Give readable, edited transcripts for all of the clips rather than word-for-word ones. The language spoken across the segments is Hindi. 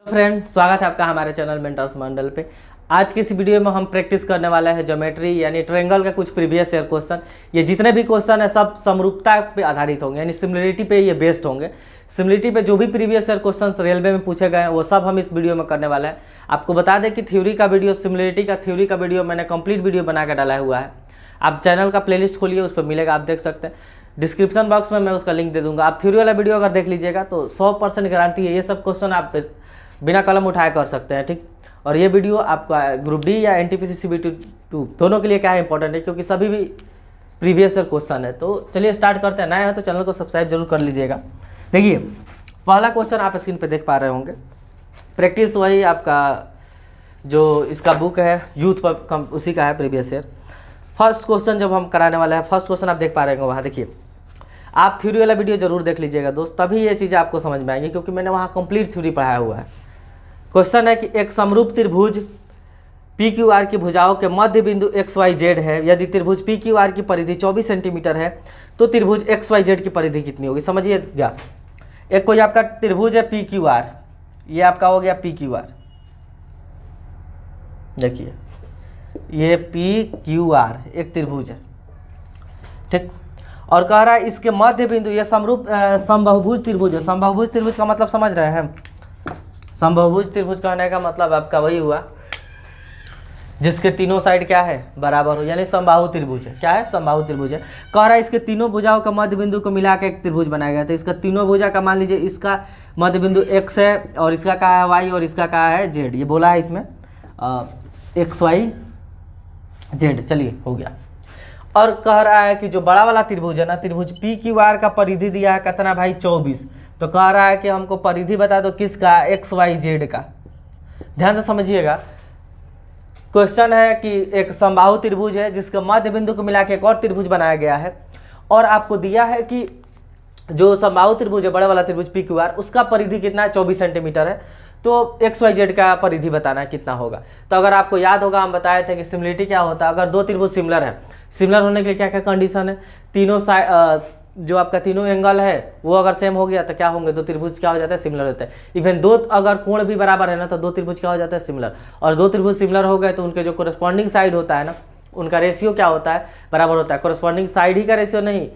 फ्रेंड, स्वागत है आपका हमारे चैनल मेंटर्स मंडल पे। आज की इस वीडियो में हम प्रैक्टिस करने वाले हैं ज्योमेट्री यानी ट्रायंगल का कुछ प्रीवियस ईयर क्वेश्चन। ये जितने भी क्वेश्चन है सब समरूपता पे आधारित होंगे, यानी सिमिलरिटी पे ये बेस्ड होंगे। सिमिलरिटी पे जो भी प्रीवियस ईयर क्वेश्चन रेलवे में पूछे गए हैं वो सब हम इस वीडियो में करने वाले हैं। आपको बता दें कि थ्योरी का वीडियो, सिमिलरिटी का थ्योरी का वीडियो मैंने कंप्लीट वीडियो बना कर डाला हुआ है। आप चैनल का प्लेलिस्ट खोलिए, उस पर मिलेगा, आप देख सकते हैं। डिस्क्रिप्शन बॉक्स में मैं उसका लिंक दे दूंगा। आप थ्योरी वाला वीडियो अगर देख लीजिएगा तो 100% गारंटी है ये सब क्वेश्चन आप बिना कलम उठाए कर सकते हैं, ठीक। और ये वीडियो आपका ग्रुप डी या एनटीपीसी CBT 2 दोनों के लिए क्या है इंपॉर्टेंट है, क्योंकि सभी भी प्रीवियस ईयर क्वेश्चन है। तो चलिए स्टार्ट करते हैं। नए हैं तो चैनल को सब्सक्राइब जरूर कर लीजिएगा। देखिए, पहला क्वेश्चन आप स्क्रीन पे देख पा रहे होंगे। प्रैक्टिस वही आपका जो इसका बुक है यूथ पर उसी का है, प्रीवियस ईयर। फर्स्ट क्वेश्चन जब हम कराने वाले हैं, फर्स्ट क्वेश्चन आप देख पा रहे होंगे वहाँ। देखिए, आप थ्योरी वाला वीडियो जरूर देख लीजिएगा दोस्त, तभी ये चीज़ें आपको समझ में आएंगी, क्योंकि मैंने वहाँ कंप्लीट थ्योरी पढ़ाया हुआ है। क्वेश्चन है कि एक समरूप त्रिभुज PQR की भुजाओं के मध्य बिंदु XYZ है। यदि त्रिभुज PQR की परिधि 24 सेंटीमीटर है तो त्रिभुज XYZ की परिधि कितनी होगी? समझिएगा, एक कोई आपका त्रिभुज है PQR, ये आपका हो गया PQR। देखिए, ये PQR एक त्रिभुज है, ठीक। और कह रहा है इसके मध्य बिंदु, ये समबाहुभुज त्रिभुज है। समबाहुभुज त्रिभुज का मतलब समझ रहे हैं? समबाहुभुज त्रिभुज कहने का मतलब आपका वही हुआ जिसके तीनों साइड क्या है, बराबर हो, यानी समबाहु त्रिभुज है। क्या है? समबाहु त्रिभुज है। कह रहा है इसके तीनों भुजाओं का मध्य बिंदु को मिला के एक त्रिभुज बनाया गया। तो इसका तीनों भुजा का मान लीजिए, इसका मध्य बिंदु X है और इसका कहा है Y और इसका कहा है Z। ये बोला है इसमें XYZ। चलिए, हो गया। और कह रहा है कि जो बड़ा वाला त्रिभुज है ना, त्रिभुज PQR का परिधि दिया है कितना भाई? 24। तो कह रहा है कि हमको परिधि बता दो किसका? XYZ का। ध्यान से समझिएगा, क्वेश्चन है कि एक समबाहु त्रिभुज है जिसके मध्य बिंदु को मिला के एक और त्रिभुज बनाया गया है, और आपको दिया है कि जो समबाहु त्रिभुज है, बड़ा वाला त्रिभुज PQR, उसका परिधि कितना है? 24 सेंटीमीटर है। तो XYZ का परिधि बताना है कितना होगा। तो अगर आपको याद होगा, हम बताए थे कि सिमिलरिटी क्या होता है। अगर दो त्रिभुज सिमिलर है, सिमिलर होने के लिए क्या क्या कंडीशन है? तीनों साइड जो आपका तीनों एंगल है वो अगर सेम हो गया तो क्या होंगे? दो त्रिभुज क्या हो जाता है? सिमिलर होता है। इवन दो अगर कोण भी बराबर है ना, तो दो त्रिभुज क्या हो जाता है? सिमिलर। और दो त्रिभुज सिमिलर हो गए तो उनके जो कोरस्पॉन्डिंग साइड होता है ना, उनका रेशियो क्या होता है? बराबर होता है। कोरस्पॉन्डिंग साइड ही का रेशियो नहीं,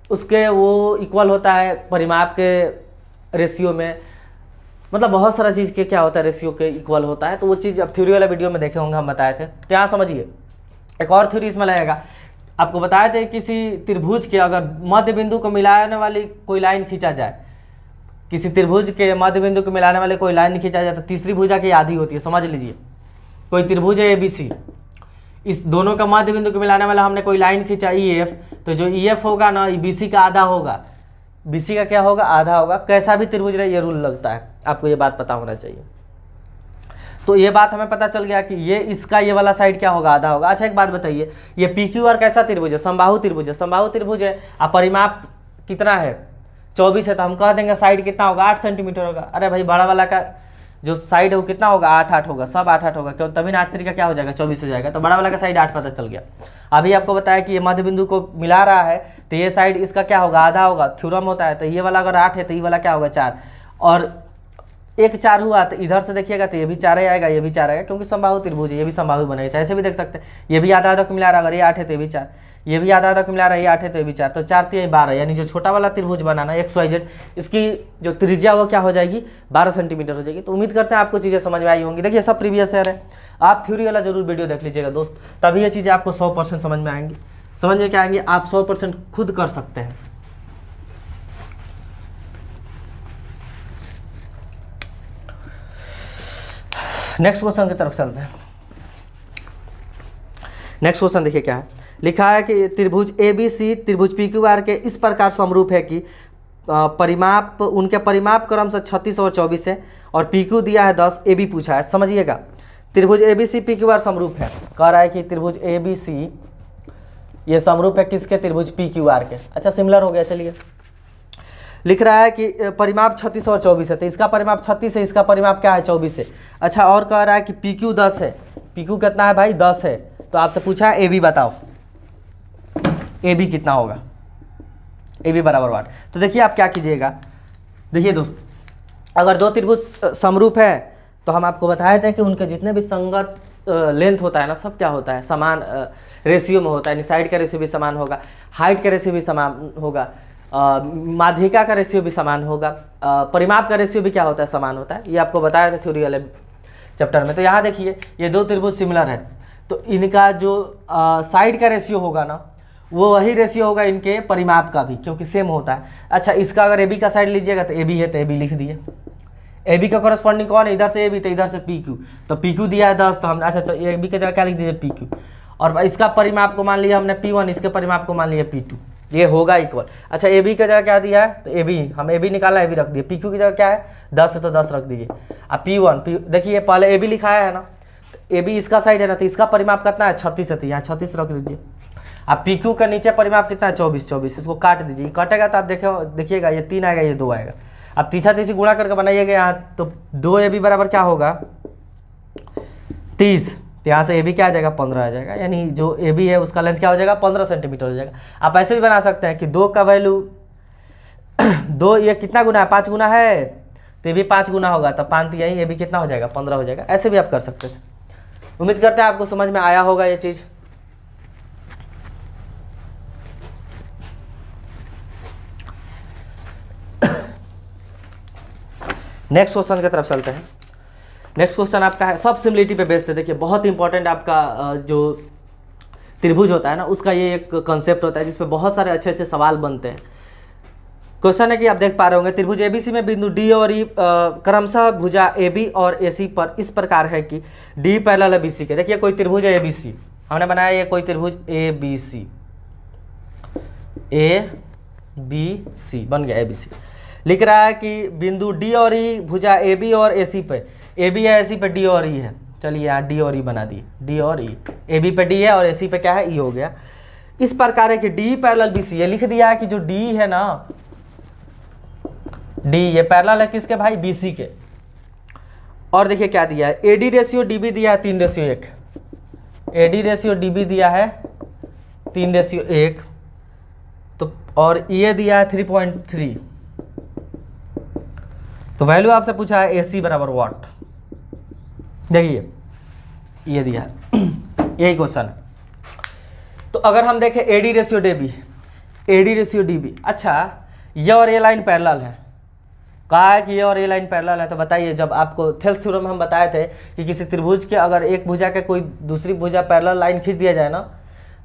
उसके वो इक्वल होता है परिमाप के रेशियो में। मतलब बहुत सारा चीज़ के क्या होता है, रेशियो के इक्वल होता है। तो वो चीज़ अब थ्योरी वाला वीडियो में देखे होंगे, हम बताए थे। तो यहाँ समझिए, एक और थ्योरी इसमें लगेगा। आपको बताए थे किसी त्रिभुज के अगर मध्य बिंदु को मिलाने वाली कोई लाइन खींचा जाए, किसी त्रिभुज के मध्य बिंदु को मिलाने वाले कोई लाइन खींचा जाए तो तीसरी भुजा की आधी होती है। समझ लीजिए, कोई त्रिभुज है ABC, इस दोनों का मध्य बिंदु को मिलाने वाला हमने कोई लाइन खींचा EF, तो जो EF होगा ना, BC का आधा होगा। BC का क्या होगा? आधा होगा। कैसा भी त्रिभुज रहे, ये रूल लगता है, आपको ये बात पता होना चाहिए। तो ये बात हमें पता चल गया कि ये इसका ये वाला साइड क्या होगा? आधा होगा। अच्छा, एक बात बताइए, ये PQR कैसा त्रिभुज है? समबाहु त्रिभुज है। समबाहु त्रिभुज है, अब परिमाप कितना है? 24 है, तो हम कह देंगे साइड कितना होगा? 8 सेंटीमीटर होगा। अरे भाई, बड़ा वाला का जो साइड है वो कितना होगा? 8 होगा, सब 8 होगा, क्यों? तभी 8 3 का क्या हो जाएगा? 24 हो जाएगा। तो बड़ा वाला का साइड 8 पता चल गया। अभी आपको बताया कि ये मध्य बिंदु को मिला रहा है, तो ये साइड इसका क्या होगा? आधा होगा। थ्योरम होता है, तो ये वाला अगर 8 है तो ये वाला क्या होगा? 4। और एक 4 हुआ तो इधर से देखिएगा तो ये भी 4 ही आएगा, ये भी 4 आएगा, क्योंकि समबाहु त्रिभुज है, ये भी समबाहु बनेगा। चाहे ऐसे भी देख सकते हैं, ये भी आधा आधा को मिला रहा है, अगर ये 8 है तो ये भी 4, ये भी आधा आधा को मिला रहा है, ये 8 है तो ये भी 4, तो 4 3 12, यानी जो छोटा वाला त्रिभुज बनाना XYZ, इसकी जो त्रिज्या वो क्या हो जाएगी? 12 सेंटीमीटर हो जाएगी। तो उम्मीद करते हैं आपको चीज़ें समझ में आई होंगी। देखिए, सब प्रीवियस ईयर है, आप थ्योरी वाला जरूर वीडियो देख लीजिएगा दोस्त, तभी ये चीज़ें आपको 100% समझ में आएंगी। समझ में क्या आएंगी? आप 100% खुद कर सकते हैं। नेक्स्ट क्वेश्चन की तरफ चलते हैं। नेक्स्ट क्वेश्चन देखिए क्या है, लिखा है कि त्रिभुज ABC त्रिभुज PQR के इस प्रकार समरूप है कि परिमाप, उनके परिमाप क्रम से 36 और 24 है, और PQ दिया है 10, AB पूछा है। समझिएगा, त्रिभुज ABC PQR समरूप है। कह रहा है कि त्रिभुज ABC ये समरूप है किसके? त्रिभुज PQR के। अच्छा, सिमिलर हो गया। चलिए, लिख रहा है कि परिमाप 36 और 24 है, तो इसका परिमाप 36 है, इसका परिमाप क्या है? 24 है। अच्छा, और कह रहा है कि PQ 10 है। PQ कितना है भाई? 10 है। तो आपसे पूछा है AB बताओ, AB कितना होगा? AB बराबर 8। तो देखिए आप क्या कीजिएगा, देखिए दोस्त, अगर दो त्रिभुज समरूप है तो हम आपको बताए थे कि उनके जितने भी संगत लेंथ होता है ना, सब क्या होता है, समान रेशियो में होता है। यानी साइड का रेशियो भी समान होगा, हाइट का रेशियो भी समान होगा, माध्यिका का रेशियो भी समान होगा, परिमाप का रेशियो भी क्या होता है, समान होता है। ये आपको बताया था थ्योरी वाले चैप्टर में। तो यहाँ देखिए ये दो त्रिभुज सिमिलर है, तो इनका जो साइड का रेशियो होगा ना, वो वही रेशियो होगा इनके परिमाप का भी, क्योंकि सेम होता है। अच्छा, इसका अगर ए बी का साइड लीजिएगा तो ए बी है तो ए बी लिख दिए। ए बी का कॉरेस्पॉन्डिंग कौन है, इधर से ए बी तो इधर से पी क्यू, तो पी क्यू दिया है 10, तो हम अच्छा ए बी की जगह क्या लिख दीजिए, पी क्यू। और इसका परिमाप को मान लिया हमने P1, इसके परिमाप को मान लिया P2, ये होगा इक्वल। अच्छा ए बी की जगह क्या दिया है, तो ए बी, हम ए बी निकाला, ए बी रख दिए। पी क्यू की जगह क्या है 10 है तो 10 रख दीजिए। अब P1 देखिए पहले ए बी लिखाया है ना, तो ए बी इसका साइड है ना, तो इसका परिमाप कितना है 36 है, तो यहाँ 36 रख दीजिए। अब पी क्यू का नीचे परिमाप कितना है 24, इसको काट दीजिए। कटेगा तो आप देखिएगा ये 3 आएगा, ये 2 आएगा। अब तीसरा तीसरी गुणा करके बनाइएगा यहाँ, तो 2 ए बी बराबर क्या होगा 30, तो यहाँ से ए बी क्या आ जाएगा 15 आ जाएगा। यानी जो ए बी है उसका लेंथ क्या हो जाएगा 15 सेंटीमीटर हो जाएगा। आप ऐसे भी बना सकते हैं कि 2 का वैल्यू 2 ये कितना गुना है 5 गुना है, तो ये भी 5 गुना होगा, तो 5 यही, ये भी कितना हो जाएगा 15 हो जाएगा। ऐसे भी आप कर सकते थे। उम्मीद करते हैं आपको समझ में आया होगा ये चीज़। नेक्स्ट क्वेश्चन की तरफ चलते हैं। नेक्स्ट क्वेश्चन आपका है, सब सिमिलिटी पे बेस्ड है। देखिए बहुत इंपॉर्टेंट आपका जो त्रिभुज होता है ना, उसका ये एक कंसेप्ट होता है जिसपे बहुत सारे अच्छे अच्छे सवाल बनते हैं। क्वेश्चन है कि आप देख पा रहे होंगे, त्रिभुज एबीसी में बिंदु डी और ई क्रमशः भुजा ए बी और ए सी पर इस प्रकार है कि डी पैरेलल है बी सी के। देखिए कोई त्रिभुज है ए बी सी, हमने बनाया ये कोई त्रिभुज ए बी सी बन गया ए बी सी। लिख रहा है कि बिंदु डी और ई भुजा ए बी और ए सी पे, ए बी है ए सी पे डी और ई है। चलिए यहाँ डी और ई बना दिए, डी और ई, ए बी पे डी है और ए सी पे क्या है ई हो गया। इस प्रकार है कि डी पैरेलल बी सी, ये लिख दिया है कि जो डी है ना, डी ये पैरेलल है किसके भाई बी सी के। और देखिए क्या दिया है, A D ratio D B दिया है 3:1, A D ratio D B दिया है 3:1, तो और ये दिया है 3.3। तो वैल्यू आपसे पूछा है AC बराबर वाट। देखिए ये दिया है यही क्वेश्चन है। तो अगर हम देखें AD ratio DB, AD ratio DB, अच्छा ये और ये लाइन पैरेलल है, कहा है कि ये और ये लाइन पैरेलल है। तो बताइए, जब आपको थेल्स थ्योरम में हम बताए थे कि किसी त्रिभुज के अगर एक भुजा के कोई दूसरी भुजा पैरेलल लाइन खींच दिया जाए ना,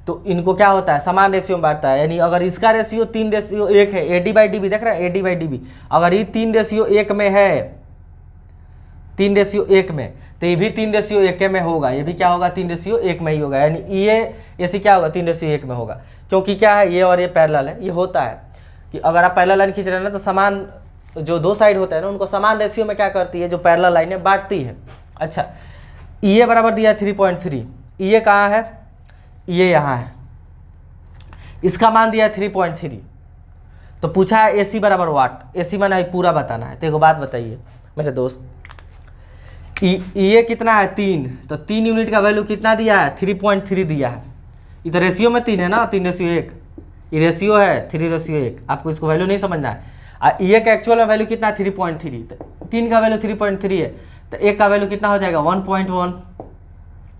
तो इनको क्या होता है समान रेशियो में बांटता है। यानी अगर इसका रेशियो 3:1 है, AD/DB देख रहे हैं, AD/DB, अगर ये 3:1 में है, 3:1 में, तो ये भी 3:1 में होगा, ये भी क्या होगा 3:1 में ही होगा। यानी ये ऐसी क्या होगा 3:1 में होगा, क्योंकि क्या है ये और ये पैरेलल है। ये होता है कि अगर आप पैरेलल लाइन खींच रहे हैं ना, तो समान जो दो साइड होता है ना, उनको समान रेशियो में क्या करती है, जो पैरेलल लाइनें बांटती है। अच्छा ये बराबर दिया है 3.3, ये कहाँ है, ये यहाँ है, इसका मान दिया है 3.3। तो पूछा है AC बराबर वाट, AC माना पूरा बताना है। तो एक बात बताइए मेरे दोस्त, ये कितना है 3, तो 3 यूनिट का वैल्यू कितना दिया है 3.3 दिया है। इधर रेशियो में 3 है ना, 3:1, ये रेशियो है 3:1। आपको इसको वैल्यू नहीं समझना है। ये का एक्चुअल में वैल्यू कितना है 3.3, तो 3 का वैल्यू 3.3 है, तो 1 का वैल्यू कितना हो जाएगा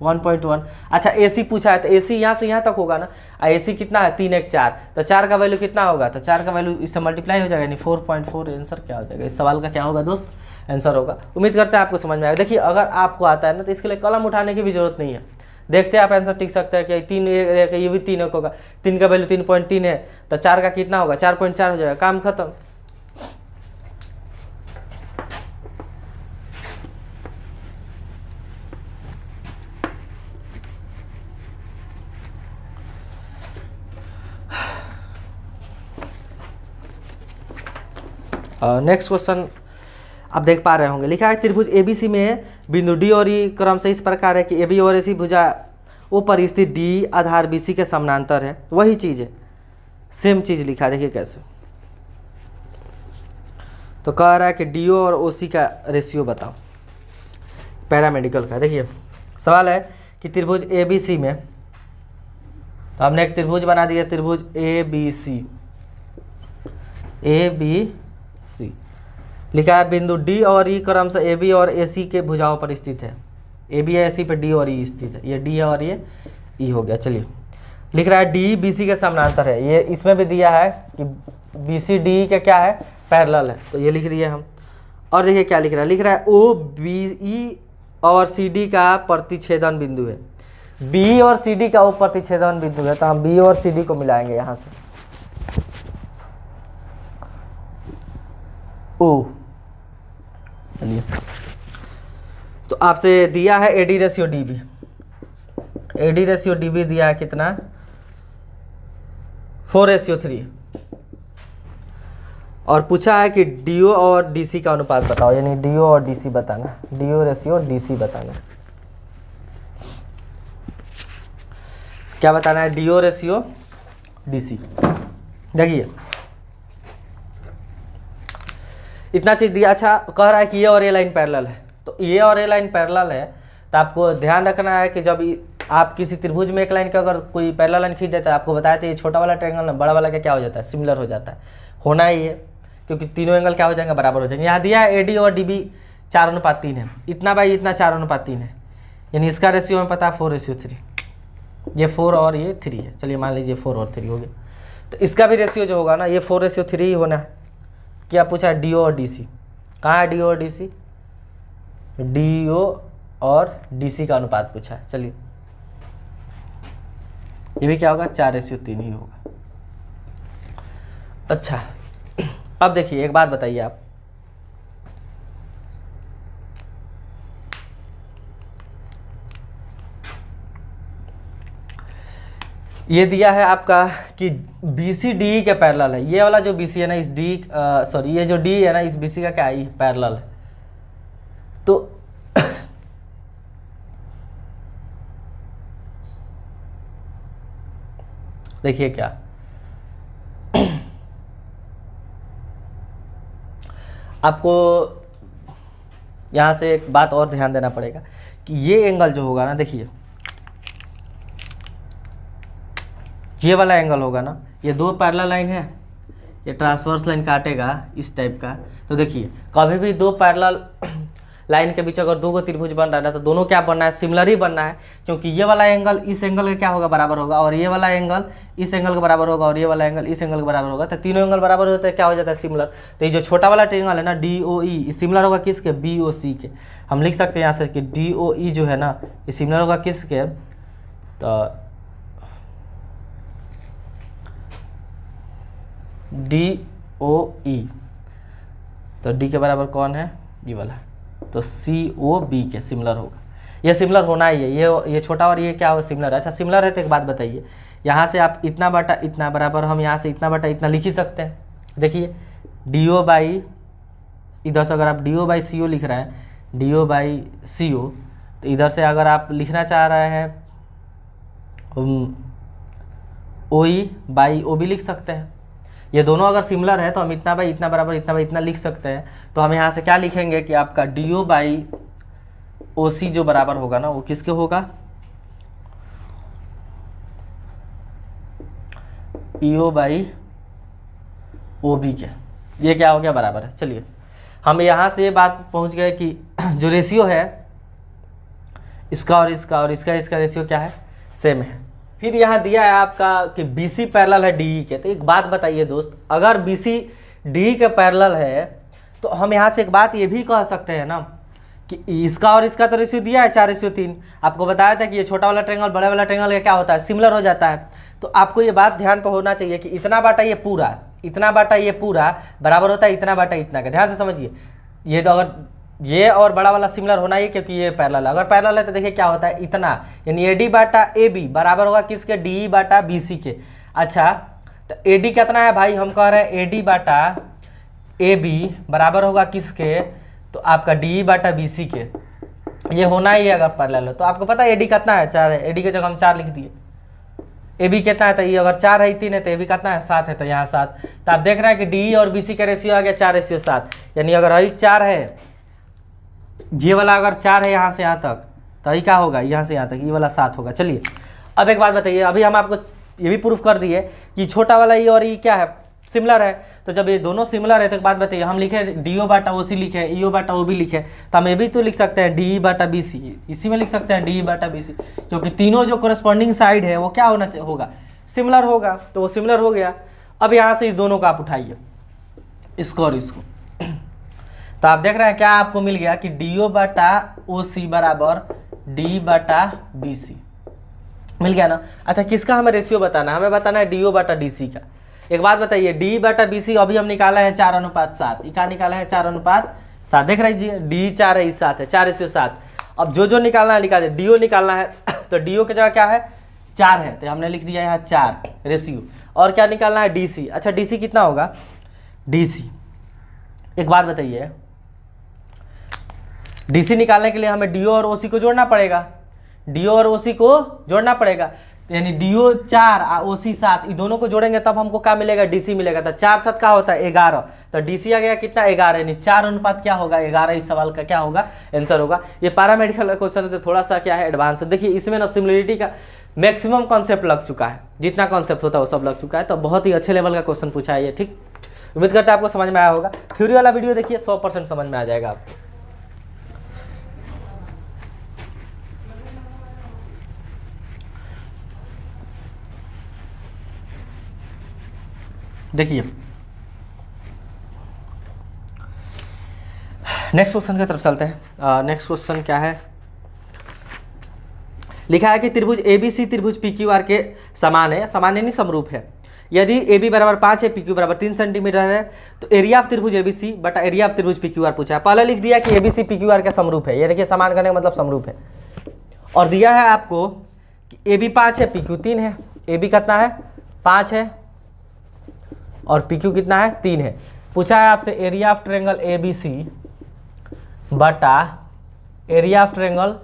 1.1। अच्छा AC पूछा है, तो AC यहाँ से यहाँ तक होगा ना, AC कितना है 3 1 4, तो 4 का वैल्यू कितना होगा, तो 4 का वैल्यू इससे मल्टीप्लाई हो जाएगा, यानी 4.4। आंसर क्या हो जाएगा इस सवाल का, क्या होगा दोस्त, आंसर होगा। उम्मीद करते हैं आपको समझ में आएगा। देखिए अगर आपको आता है ना, तो इसके लिए कलम उठाने की भी जरूरत नहीं है। देखते हैं आप आंसर टिक सकते हैं कि 3 ये भी 3 होगा, 3 का वैल्यू 3.3 है, तो 4 का कितना होगा 4.4 हो जाएगा, काम खत्म। नेक्स्ट क्वेश्चन आप देख पा रहे होंगे, लिखा है त्रिभुज ABC में बिंदु D और E क्रम से इस प्रकार है कि AB और AC भुजा O पर स्थित D आधार BC के समानांतर है। वही चीज़ है, सेम चीज़ लिखा है, देखिए कैसे। तो कह रहा है कि DO और OC का रेशियो बताओ, पैरामेडिकल का। देखिए सवाल है कि त्रिभुज ABC में, तो हमने एक त्रिभुज बना दिया, त्रिभुज ABC। लिखा है बिंदु डी और ई क्रम से ए बी और ए सी के भुजाओं पर स्थित है। ए बी है, ए सी पे डी और ई स्थित है। ये डी है और ये ई हो गया। चलिए लिख रहा है डी बी सी के समानांतर है। ये इसमें भी दिया है कि बी सी डी का क्या है, पैरेलल है, तो ये लिख दिए हम। और देखिए क्या लिख रहा है, लिख रहा है ओ बी ई और सी डी का प्रतिच्छेदन बिंदु है। बी और सी डी का वो प्रतिच्छेदन बिंदु है, तो हम बी और सी डी को मिलाएंगे यहाँ से। ओ चलिए, तो आपसे दिया है AD ratio D B. AD ratio D B दिया है कितना, 4:3। और पूछा है कि डीओ और डीसी का अनुपात बताओ, यानी डीओ और डीसी बताना, डीओ रेशियो डीसी बताना। क्या बताना है, डीओ रेशियो डीसी। देखिए इतना चीज दिया। अच्छा, कह रहा है कि ये और ये लाइन पैरेलल है, तो ये और ये लाइन पैरेलल है, तो आपको ध्यान रखना है कि जब आप किसी त्रिभुज में एक लाइन का अगर कोई पैरेलल लाइन खींच देता है, आपको बताया था ये छोटा वाला ट्रायंगल बड़ा वाला का क्या हो जाता है, सिमिलर हो जाता है। होना ही है, क्योंकि तीनों एंगल क्या हो जाएंगे, बराबर हो जाएंगे। यहाँ दिया है एडी और डीबी 4:3 है, इतना बाई इतना 4:3 है, यानी इसका रेशियो हमें पता है 4:3। ये 4 और ये 3 है। चलिए मान लीजिए 4 और 3 हो गया, तो इसका भी रेशियो जो होगा ना ये 4:3 ही होना है। क्या पूछा है, डीओ और डीसी। कहाँ है डीओ और डीसी, डीओ और डीसी का अनुपात पूछा है। चलिए ये भी क्या होगा, 4:3 ही होगा। अच्छा, अब देखिए एक बात बताइए आप, ये दिया है आपका कि बी सी डी के पैरेलल है। ये वाला जो बी सी है ना, इस डी सॉरी ये जो डी है ना, इस बी सी का क्या है, पैरेलल है। तो देखिए क्या, आपको यहां से एक बात और ध्यान देना पड़ेगा कि ये एंगल जो होगा ना, देखिए ये वाला एंगल होगा ना, ये दो पैरेलल लाइन है, ये ट्रांसवर्स लाइन काटेगा इस टाइप का। तो देखिए कभी भी दो पैरेलल लाइन के बीच अगर दो गो त्रिभुज बन रहा है ना, तो दोनों क्या बनना है, सिमिलर ही बनना है, क्योंकि ये वाला एंगल इस एंगल का क्या होगा, बराबर होगा, और ये वाला एंगल इस एंगल के बराबर होगा, और ये वाला एंगल इस एंगल के बराबर होगा। तो तीनों एंगल बराबर होते हैं, क्या हो जाता है, सिमिलर। तो ये जो छोटा वाला ट्रायंगल है ना, डी ओ ई, सिमिलर होगा किसके, बी ओ सी के। हम लिख सकते हैं यहाँ से कि डी ओ ई जो है ना, ये सिमिलर होगा किसके, तो डी ओ ई, तो डी के बराबर कौन है, ये वाला, तो सी ओ बी के सिमिलर होगा। ये सिमिलर होना ही है, ये छोटा और ये क्या हो, सिमिलर है। अच्छा सिमिलर है तो एक बात बताइए, यहाँ से आप इतना बटा इतना बराबर, हम यहाँ से इतना बटा इतना लिख ही सकते हैं। देखिए डी ओ बाई, इधर से अगर आप डी ओ बाई सी ओ लिख रहे हैं, डी ओ बाई सी ओ, तो इधर से अगर आप लिखना चाह रहे हैं ओ ई बाई ओ भी लिख सकते हैं। ये दोनों अगर सिमिलर है तो हम इतना बाई इतना बराबर इतना बाई इतना लिख सकते हैं। तो हम यहाँ से क्या लिखेंगे कि आपका डी ओ बाई ओ सी जो बराबर होगा ना, वो किसके होगा, ई ओ बाई ओ बी के। ये क्या हो गया, बराबर है। चलिए हम यहाँ से ये बात पहुँच गए कि जो रेशियो है इसका और इसका और इसका रेशियो क्या है, सेम है। फिर यहाँ दिया है आपका कि बी सी पैरेलल है डी ई के। तो एक बात बताइए दोस्त, अगर बी सी डी के पैरेलल है तो हम यहाँ से एक बात ये भी कह सकते हैं ना कि इसका और इसका तो रेशियो दिया है 4:3। आपको बताया था कि ये छोटा वाला ट्रायंगल बड़े वाला ट्रायंगल का क्या होता है, सिमिलर हो जाता है। तो आपको ये बात ध्यान पर होना चाहिए कि इतना बाटा ये पूरा, इतना बाटा ये पूरा बराबर होता है इतना बाटा इतना का। ध्यान से समझिए, ये तो अगर ये और बड़ा वाला सिमिलर होना ही, क्योंकि ये पैरेलल है। अगर पैरेलल है तो देखिए क्या होता है, इतना यानी A D Bata A B बराबर होगा किसके, डी ई बाटा बी सी के। अच्छा तो ए डी कितना है भाई, हम कह रहे हैं A D Bata A B बराबर होगा किसके, तो आपका डी ई बाटा बी सी के। ये होना ही है अगर पैरेलल है। तो आपको पता है ए डी कितना है, 4 है। ए डी के जगह हम 4 लिख दिए। ए बी कितना है, तो ये अगर 4 है 3 है, तो ए बी कितना है, 7 है, तो यहाँ 7। तो आप देख रहे हैं कि डी ई और बी सी का रेशियो आ गया 4:7, यानी अगर आई 4 है, ये वाला अगर 4 है यहाँ से यहाँ तक, तो ये क्या होगा, यहाँ से यहाँ तक ये वाला 7 होगा। चलिए अब एक बात बताइए, अभी हम आपको ये भी प्रूफ कर दिए कि छोटा वाला ये और ये क्या है, सिमिलर है। तो जब ये दोनों सिमिलर है तो एक बात बताइए, हम लिखे DO बटा OC लिखे, EO बटा OB लिखे, तो हम ये भी तो लिख सकते हैं DE बटा BC, इसी में लिख सकते हैं DE बटा BC, क्योंकि तीनों जो कोरस्पॉन्डिंग साइड है वो क्या होगा, सिमिलर होगा, तो वो सिमिलर हो गया। अब यहाँ से इस दोनों को आप उठाइए, इसको और इसको, तो आप देख रहे हैं क्या आपको मिल गया कि DO बटा OC बराबर D बटा BC मिल गया ना। अच्छा, किसका हमें रेशियो बताना है, हमें बताना है DO बटा DC का। एक बात बताइए, D बटा BC अभी हम निकाला है 4:7, क्या निकाला है 4:7, देख रही D 4 है, 7 है, 4:7। अब जो निकालना है निकाल दे, DO निकालना है तो DO की जगह क्या है 4 है, तो हमने लिख दिया यहाँ 4 रेशियो। और क्या निकालना है DC। अच्छा, DC कितना होगा, DC एक बात बताइए, DC निकालने के लिए हमें DO और OC को जोड़ना पड़ेगा, DO और OC को जोड़ना पड़ेगा, यानी DO 4 और OC 7, ये दोनों को जोड़ेंगे तब हमको क्या मिलेगा, DC मिलेगा। तो 4 7 का होता है 11, तो DC आ गया कितना 11, यानी 4 अनुपात क्या होगा 11। इस सवाल का क्या होगा, आंसर होगा। ये पैरामेडिकल क्वेश्चन है तो थोड़ा सा क्या है एडवांस है। देखिए इसमें ना सिमिलरिटी का मैक्सिमम कॉन्सेप्ट लग चुका है, जितना कॉन्सेप्ट होता है वो सब लग चुका है, तो बहुत ही अच्छे लेवल का क्वेश्चन पूछा है ये। ठीक, उम्मीद करते हैं आपको समझ में आया होगा। थ्योरी वाला वीडियो देखिए 100% समझ में आ जाएगा आपको। देखिए नेक्स्ट क्वेश्चन की तरफ चलते हैं। नेक्स्ट क्वेश्चन क्या है, लिखा है कि त्रिभुज ABC त्रिभुज PQR के समान है, समान नहीं समरूप है। यदि AB बराबर 5 है, PQ बराबर 3 सेंटीमीटर है, तो एरिया ऑफ त्रिभुज ABC बटा एरिया ऑफ त्रिभुज PQR पूछा है। पहले लिख दिया कि ABC PQR का समरूप है, ये देखिए समान करने का मतलब समरूप है, और दिया है आपको कि AB 5 है, PQ 3 है। AB कितना है 5 है और PQ कितना है 3 है। पूछा है आपसे एरिया ऑफ ट्रायंगल ABC बटा एरिया ऑफ ट्रायंगल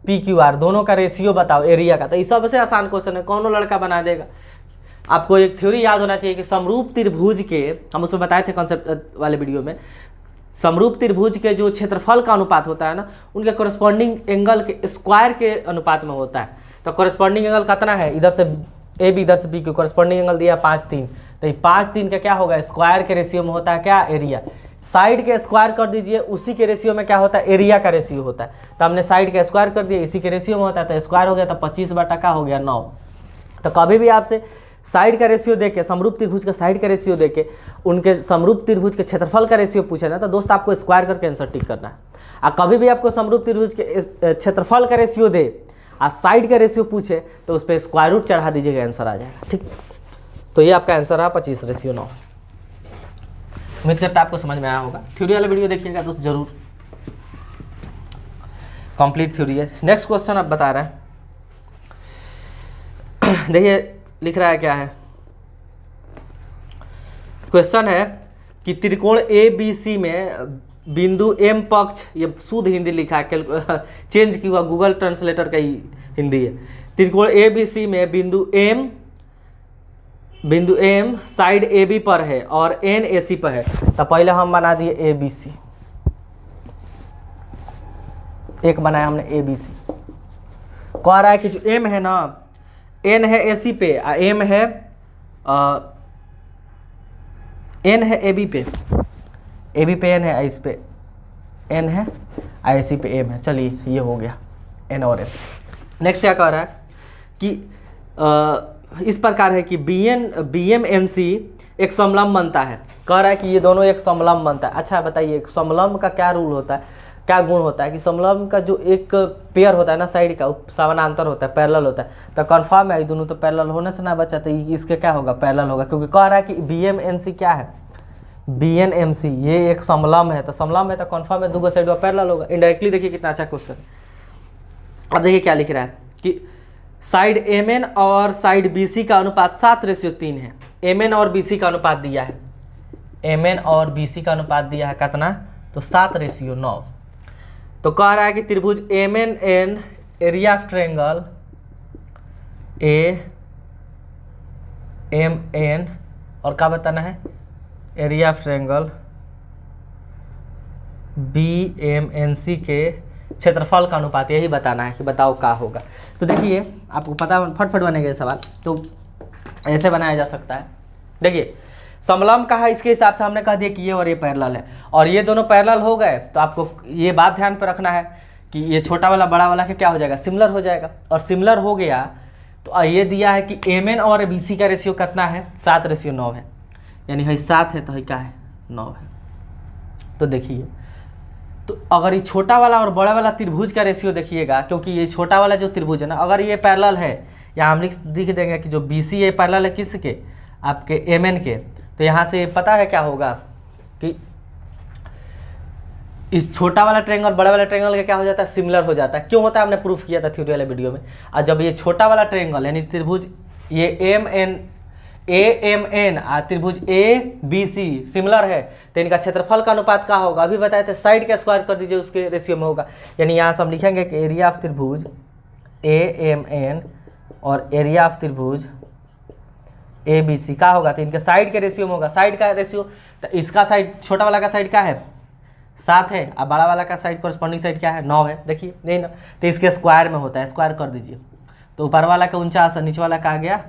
PQR, दोनों का रेशियो बताओ एरिया का। तो ये सबसे आसान क्वेश्चन है, कौन लड़का बना देगा। आपको एक थ्योरी याद होना चाहिए कि समरूप त्रिभुज के, हम उसमें बताए थे कॉन्सेप्ट वाले वीडियो में, समरूप त्रिभुज के जो क्षेत्रफल का अनुपात होता है ना, उनके कोरस्पॉन्डिंग एंगल के स्क्वायर के अनुपात में होता है। तो कोरस्पॉन्डिंग एंगल कितना है, इधर से AB इधर से PQ, कोरस्पॉन्डिंग एंगल दिया 5 3, तो ये 5 3 का क्या होगा स्क्वायर के रेशियो में होता है क्या एरिया। साइड के स्क्वायर कर दीजिए, उसी के रेशियो में क्या होता है एरिया का रेशियो होता है। तो हमने साइड का स्क्वायर कर दिया, इसी के रेशियो में होता है, तो स्क्वायर हो गया, तो 25 बटा का हो गया 9। तो कभी भी आपसे साइड का रेशियो देके, समरूप त्रिभुज का साइड का रेशियो देके उनके समरूप त्रिभुज के क्षेत्रफल का रेशियो पूछे ना, तो दोस्त आपको स्क्वायर करके आंसर टिक करना है। और कभी भी आपको समरूप त्रिभुज के क्षेत्रफल का रेशियो दे और साइड का रेशियो पूछे तो उस पर स्क्वायर रूट चढ़ा दीजिएगा, आंसर आ जाएगा। ठीक, तो ये आपका आंसर है 25:9। उम्मीद करता है आपको समझ में आया होगा। थ्योरी वाला वीडियो देखिएगा दोस्त जरूर, कंप्लीट थ्योरी है। नेक्स्ट क्वेश्चन अब बता रहे हैं, देखिए लिख रहा है क्या है, क्वेश्चन है कि त्रिकोण ABC में बिंदु M पक्ष, ये शुद्ध हिंदी लिखा है, चेंज किया हुआ गूगल ट्रांसलेटर का ही हिंदी है। त्रिकोण ABC में बिंदु M साइड AB पर है और N AC पर है। तो पहले हम बना दिए ABC, एक बनाया हमने ABC। कह रहा है कि जो M है ना, N है AC पे और M है N है AB पे, AB पे N है, इस पे N है, AC पे M है। चलिए ये हो गया N और M। नेक्स्ट क्या कह रहा है कि इस प्रकार है कि BMNC एक समलंब बनता है। कह रहा है कि ये दोनों एक समलंब बनता है। अच्छा बताइए, एक समलंब का क्या रूल होता है, क्या गुण होता है कि समलंब का जो एक पेयर होता है ना साइड का, समानांतर होता है, पैरेलल होता है। तो कन्फर्म है ये दोनों तो पैरेलल होने से ना बचा, तो इसके क्या होगा पैरेलल होगा, क्योंकि कह रहा है कि BMNC क्या है, BNMC ये एक समलंब है। तो समलंब है तो कन्फर्म है दोनों साइड पैरेलल होगा। इनडायरेक्टली देखिए कितना अच्छा क्वेश्चन। अब देखिए क्या लिख रहा है कि साइड MN और साइड BC का अनुपात 7:3 है। MN और BC का अनुपात दिया है, MN और BC का अनुपात दिया है कितना, तो 7:9। तो कह रहा है कि त्रिभुज MNN area of triangle AMN और क्या बताना है एरिया ऑफ ट्रायंगल BMNC के क्षेत्रफल का अनुपात, यही बताना है कि बताओ क्या होगा। तो देखिए आपको पता फटफट बनेगा ये सवाल, तो ऐसे बनाया जा सकता है। देखिए समलंब का है, इसके हिसाब से हमने कह दिया कि ये और ये पैरेलल है, और ये दोनों पैरेलल हो गए तो आपको ये बात ध्यान पर रखना है कि ये छोटा वाला बड़ा वाला का क्या हो जाएगा, सिमिलर हो जाएगा। और सिमिलर हो गया तो ये दिया है कि एम और BC का रेशियो कितना है, 7:9 है, यानी है 7 है तो है क्या है, 9 है। तो देखिए, तो अगर ये छोटा वाला और बड़ा वाला त्रिभुज का रेशियो देखिएगा, क्योंकि ये छोटा वाला जो त्रिभुज है ना, अगर ये पैरेलल है, यहाँ हम लिख देंगे कि जो BC है पैरेलल है किसके, आपके MN के, तो यहाँ से पता है क्या होगा कि इस छोटा वाला ट्रायंगल बड़ा वाला ट्रायंगल का क्या हो जाता है, सिमिलर हो जाता है। क्यों होता है, हमने प्रूफ किया था थ्योरी वाले वीडियो में। और जब ये छोटा वाला ट्रायंगल यानी त्रिभुज ये AMN त्रिभुज ABC सिमिलर है तो इनका क्षेत्रफल का अनुपात क्या होगा, अभी बताए थे, साइड का स्क्वायर कर दीजिए उसके रेशियो में होगा। यानी यहाँ से हम लिखेंगे कि एरिया ऑफ त्रिभुज AMN और एरिया ऑफ त्रिभुज ABC का होगा तो इनके साइड के रेशियो में होगा। साइड का रेशियो तो इसका साइड, छोटा वाला का साइड क्या है, 7 है, और बड़ा वाला का साइड कोरस्पॉन्डिंग साइड क्या है, 9 है। देखिए नहीं ना, तो इसके स्क्वायर में होता है, स्क्वायर कर दीजिए तो ऊपर वाला का 49 और नीचे वाला का आ गया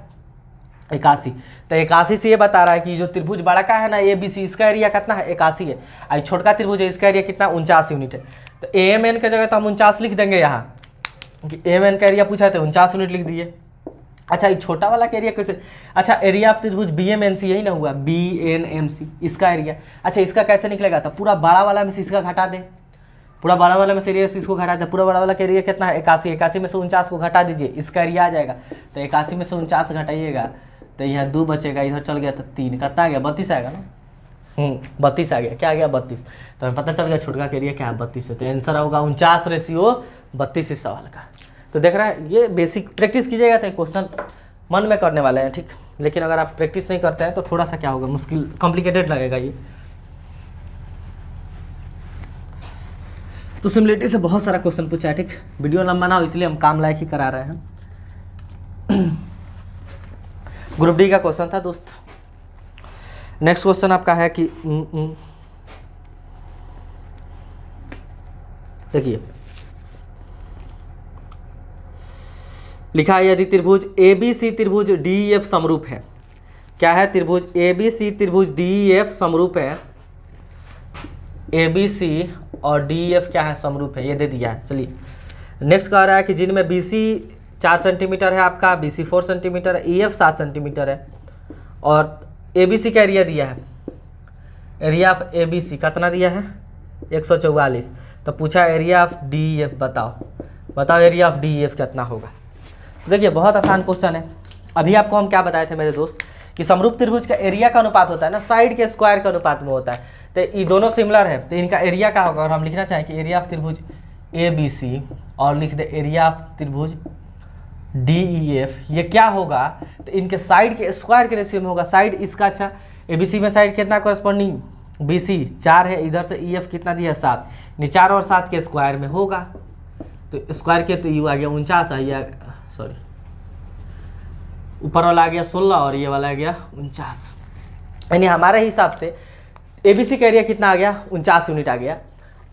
81। तो 81 से ये बता रहा है कि जो त्रिभुज बड़ा का है ना ABC, इसका एरिया कितना है, 81 है, और छोटा त्रिभुज है इसका एरिया कितना, 49 यूनिट है। तो AMN की जगह तो हम 49 लिख देंगे यहाँ, कि AMN का एरिया पूछा है तो 49 यूनिट लिख दिए। अच्छा, ये छोटा वाला का एरिया कैसे, अच्छा एरिया ऑफ त्रिभुज BMNC यही ना हुआ, BNMC इसका एरिया। अच्छा, इसका कैसे निकलेगा, तो पूरा बड़ा वाला में से इसका घटा दें, पूरा बड़ा वाला में से एरिया से इसको घटा दें, पूरा बड़ा वाला का एरिया कितना है, 81, 81 में से 49 को घटा दीजिए, इसका एरिया आ जाएगा। तो 81 में से 49 घटाइएगा तो यहाँ 2 बचेगा, इधर चल गया तो 3, कितना आ गया, 32 आएगा ना, 32 आ गया, क्या आ गया 32। तो हमें पता चल गया छोटका का एरिया क्या है, 32 है। तो आंसर होगा 49:32 इस सवाल का। तो देख रहा है, ये बेसिक प्रैक्टिस कीजिएगा तो क्वेश्चन मन में करने वाले हैं, ठीक। लेकिन अगर आप प्रैक्टिस नहीं करते हैं तो थोड़ा सा क्या होगा, मुश्किल कॉम्प्लिकेटेड लगेगा ये। तो सिमिलरिटी से बहुत सारा क्वेश्चन पूछा है, ठीक। वीडियो लंबा ना हो इसलिए हम काम लायक ही करा रहे हैं। ग्रुप डी का क्वेश्चन था दोस्त। नेक्स्ट क्वेश्चन आपका है कि देखिए, लिखा है यदि त्रिभुज ABC त्रिभुज DEF समरूप है, क्या है, त्रिभुज ABC त्रिभुज DEF समरूप है, ABC और DEF क्या है, समरूप है, ये दे दिया है। चलिए नेक्स्ट कह रहा है कि जिनमें BC 4 सेंटीमीटर है आपका, BC 4 सेंटीमीटर है, EF 7 सेंटीमीटर है, और ABC का एरिया दिया है, एरिया ऑफ ABC कितना दिया है, 144। तो पूछा एरिया ऑफ DEF बताओ एरिया ऑफ DEF कितना होगा। तो देखिए बहुत आसान क्वेश्चन है। अभी आपको हम क्या बताए थे मेरे दोस्त कि समरूप त्रिभुज का एरिया का अनुपात होता है ना, साइड के स्क्वायर के अनुपात में होता है। तो ये दोनों सिमिलर है तो इनका एरिया क्या होगा, और हम लिखना चाहें कि एरिया ऑफ त्रिभुज ABC और लिख दे एरिया ऑफ त्रिभुज DEF, ये क्या होगा, तो इनके साइड के स्क्वायर के रेशियो में होगा। साइड इसका, अच्छा ABC में साइड कितना कॉरस्पॉन्डिंग, BC 4 है, इधर से EF कितना दिया है 7, 4 और 7 के स्क्वायर में होगा। तो स्क्वायर के तो यू आ गया 49, आइए सॉरी ऊपर वाला आ गया 16 और ये वाला आ गया 49। यानी हमारे हिसाब से ABC का एरिया कितना आ गया, 49 यूनिट आ गया,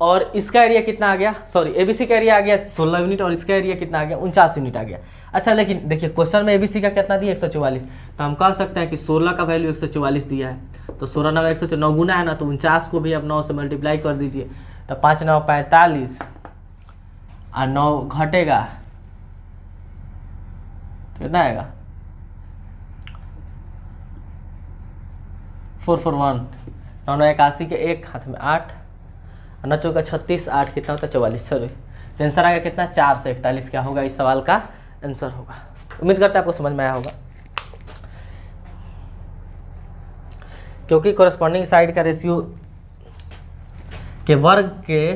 और इसका एरिया कितना आ गया, सॉरी ABC का एरिया आ गया 16 यूनिट और इसका एरिया कितना आ गया, 49 यूनिट आ गया। अच्छा, लेकिन देखिए क्वेश्चन में ABC का कितना दिया, 144। तो हम कह सकते हैं कि 16 का वैल्यू 144 दिया है, तो 16 9 109 गुना है ना, तो 49 को भी आप 9 से मल्टीप्लाई कर दीजिए, तो 5 9 45 और 9 घटेगा तो कितना आएगा, 441, 9 9 81 के 1 हाथ में 8, 9 चौका 36, 8 कितना होता है 44, सॉरी। तो आंसर आ गया कितना, 4 से 41 क्या होगा, इस सवाल का आंसर होगा। उम्मीद करते हैं आपको समझ में आया होगा, क्योंकि कोरस्पॉन्डिंग साइड का रेशियो के वर्ग के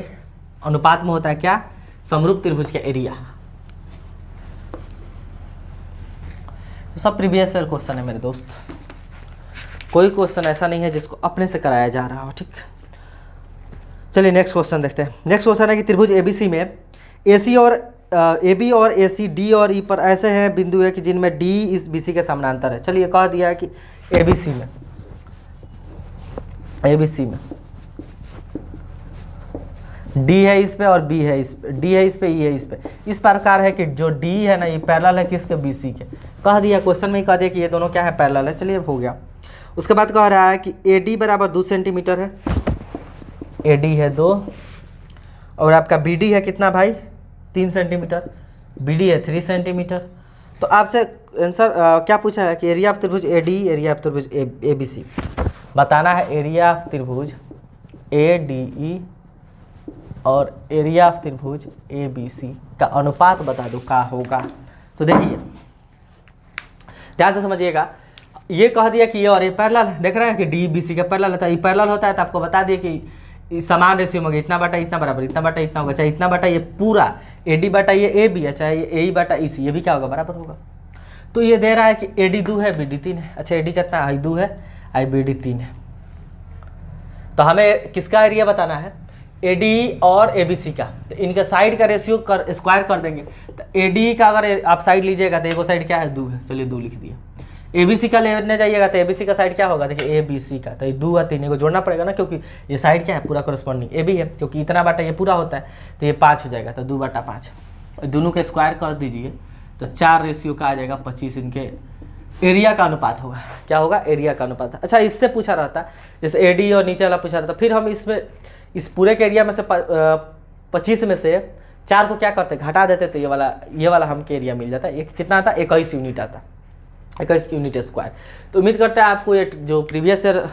अनुपात में होता है क्या, समरूप त्रिभुज का एरिया। तो सब प्रीवियस ईयर क्वेश्चन है मेरे दोस्त, कोई क्वेश्चन ऐसा नहीं है जिसको अपने से कराया जा रहा हो, ठीक। चलिए नेक्स्ट क्वेश्चन देखते हैं। नेक्स्ट क्वेश्चन है कि त्रिभुज ABC में AC और AB और AC D और E पर ऐसे हैं बिंदु है कि जिनमें D इस BC के समानांतर है। चलिए कह दिया है कि ABC में D है इस पे और B है इस पे, D है इस पे, E है इस पे। इस प्रकार है कि जो D है ना, ये पैरेलल है किसके, BC के। कह दिया क्वेश्चन में ही कह दिया कि ये दोनों क्या है, पैरेलल है। चलिए हो गया। उसके बाद कह रहा है कि AD बराबर 2 सेंटीमीटर है, AD है 2, और आपका BD है कितना भाई 3 सेंटीमीटर, BD है 3 सेंटीमीटर। तो आपसे आंसर क्या पूछा है कि एरिया ऑफ त्रिभुज AD, एरिया ऑफ त्रिभुज ABC बताना है। एरिया ऑफ त्रिभुज ADE और एरिया ऑफ त्रिभुज ABC का अनुपात बता दो क्या होगा। तो देखिए ध्यान से समझिएगा, ये कह दिया कि ये और ये पैरेलल है, देख रहे हैं कि DBC का पैरेलल होता है, ये पैरेलल होता है तो आपको बता दिए कि समान रेशियो में होगा, इतना बटा इतना बराबर, इतना बटा इतना होगा, चाहे इतना बटा ये पूरा AD बटा ये AB है, चाहे ये AE बटा EC, ये भी क्या होगा बराबर होगा। तो ये दे रहा है कि AD 2 है, BD 3 है। अच्छा AD कितना I 2 है, I BD 3 है। तो हमें किसका एरिया बताना है, AD और ABC का। तो इनका साइड का रेशियो स्क्वायर कर देंगे। तो AD का अगर आप साइड लीजिएगा तो एक साइड क्या है 2 है, चलिए 2 लिख दिया। ABC का लेने जाइएगा तो ABC का साइड क्या होगा, देखिए ABC का, तो ये 2 और 3 को जोड़ना पड़ेगा ना, क्योंकि ये साइड क्या है पूरा करस्पॉन्डिंग AB है, क्योंकि इतना बाटा ये पूरा होता है, तो ये 5 हो जाएगा, तो 2 बटा 5 दोनों के स्क्वायर कर दीजिए तो 4 रेशियो का आ जाएगा 25, इनके एरिया का अनुपात होगा। क्या होगा, एरिया का अनुपात। अच्छा इससे पूछा रहता जैसे AD और नीचे वाला पूछा रहता, फिर हम इसमें इस पूरे के एरिया में से 25 में से 4 को क्या करते घटा देते, तो ये वाला हमके एरिया मिल जाता है। ये कितना आता, 21 यूनिट आता, 21 यूनिट स्क्वायर। तो उम्मीद करते हैं आपको ये जो प्रीवियस ईयर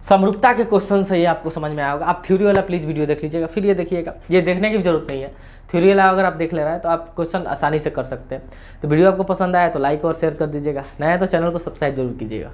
समरूपता के क्वेश्चन है ये आपको समझ में आया होगा। आप थ्योरी वाला प्लीज़ वीडियो देख लीजिएगा, फिर ये देखिएगा, ये देखने की भी जरूरत नहीं है, थ्योरी वाला अगर आप देख ले रहे हैं तो आप क्वेश्चन आसानी से कर सकते हैं। तो वीडियो आपको पसंद आया तो लाइक और शेयर कर दीजिएगा, नया है तो चैनल को सब्सक्राइब जरूर कीजिएगा।